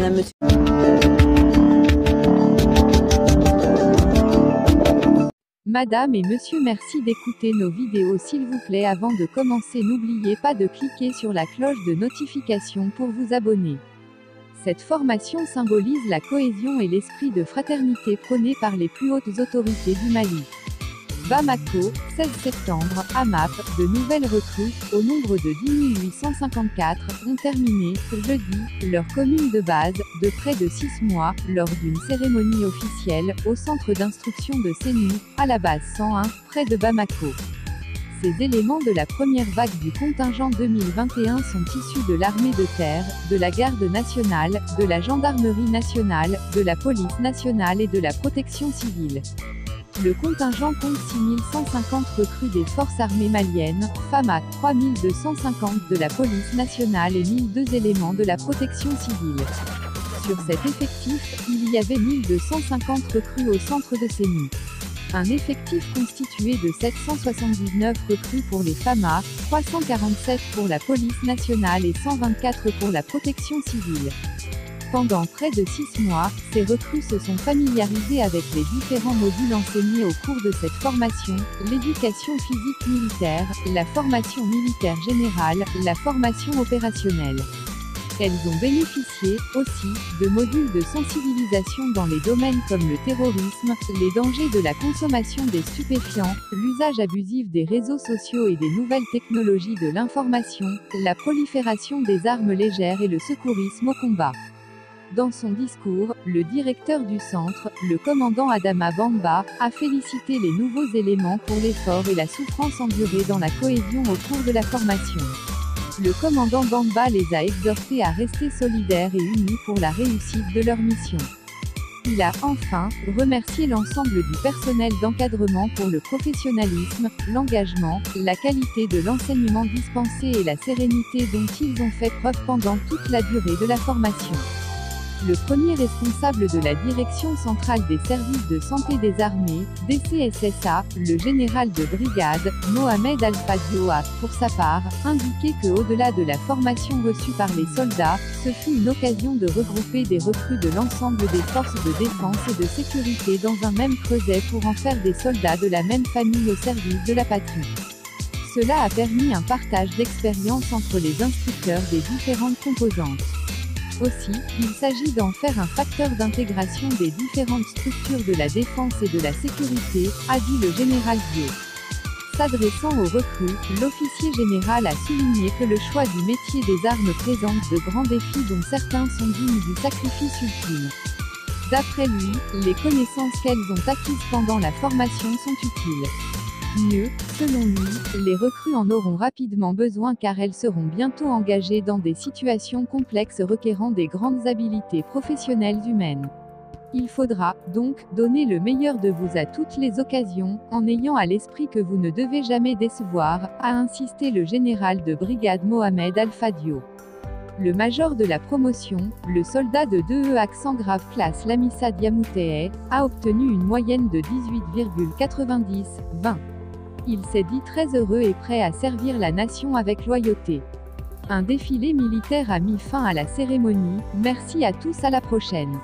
madame, monsieur. Madame et monsieur, merci d'écouter nos vidéos s'il vous plaît. Avant de commencer, n'oubliez pas de cliquer sur la cloche de notification pour vous abonner. Cette formation symbolise la cohésion et l'esprit de fraternité prôné par les plus hautes autorités du Mali. Bamako, 16 septembre, AMAP, de nouvelles recrues, au nombre de 10 854, ont terminé, jeudi, leur commune de base, de près de 6 mois, lors d'une cérémonie officielle, au centre d'instruction de Sénou, à la base 101, près de Bamako. Ces éléments de la première vague du contingent 2021 sont issus de l'armée de terre, de la garde nationale, de la gendarmerie nationale, de la police nationale et de la protection civile. Le contingent compte 6150 recrues des forces armées maliennes, FAMA, 3250 de la police nationale et 1002 éléments de la protection civile. Sur cet effectif, il y avait 1250 recrues au centre de Sénou. Un effectif constitué de 779 recrues pour les FAMA, 347 pour la police nationale et 124 pour la protection civile. Pendant près de 6 mois, ces recrues se sont familiarisées avec les différents modules enseignés au cours de cette formation, l'éducation physique militaire, la formation militaire générale, la formation opérationnelle. Elles ont bénéficié, aussi, de modules de sensibilisation dans les domaines comme le terrorisme, les dangers de la consommation des stupéfiants, l'usage abusif des réseaux sociaux et des nouvelles technologies de l'information, la prolifération des armes légères et le secourisme au combat. Dans son discours, le directeur du centre, le commandant Adama Bamba, a félicité les nouveaux éléments pour l'effort et la souffrance endurée dans la cohésion au cours de la formation. Le commandant Bamba les a exhortés à rester solidaires et unis pour la réussite de leur mission. Il a, enfin, remercié l'ensemble du personnel d'encadrement pour le professionnalisme, l'engagement, la qualité de l'enseignement dispensé et la sérénité dont ils ont fait preuve pendant toute la durée de la formation. Le premier responsable de la Direction centrale des services de santé des armées, DCSSA, le général de brigade, Mohamed Al-Fadio a, pour sa part, indiqué que au-delà de la formation reçue par les soldats, ce fut une occasion de regrouper des recrues de l'ensemble des forces de défense et de sécurité dans un même creuset pour en faire des soldats de la même famille au service de la patrie. Cela a permis un partage d'expériences entre les instructeurs des différentes composantes. Aussi, il s'agit d'en faire un facteur d'intégration des différentes structures de la défense et de la sécurité, a dit le général Dio. S'adressant aux recrues, l'officier général a souligné que le choix du métier des armes présente de grands défis dont certains sont dignes du sacrifice ultime. D'après lui, les connaissances qu'elles ont acquises pendant la formation sont utiles. Mieux, selon lui, les recrues en auront rapidement besoin car elles seront bientôt engagées dans des situations complexes requérant des grandes habiletés professionnelles humaines. Il faudra, donc, donner le meilleur de vous à toutes les occasions, en ayant à l'esprit que vous ne devez jamais décevoir, a insisté le général de brigade Mohamed Al-Fadio. Le major de la promotion, le soldat de 2E accent grave classe Lamissa Diamouteh, a obtenu une moyenne de 18,90/20. Il s'est dit très heureux et prêt à servir la nation avec loyauté. Un défilé militaire a mis fin à la cérémonie. Merci à tous, à la prochaine.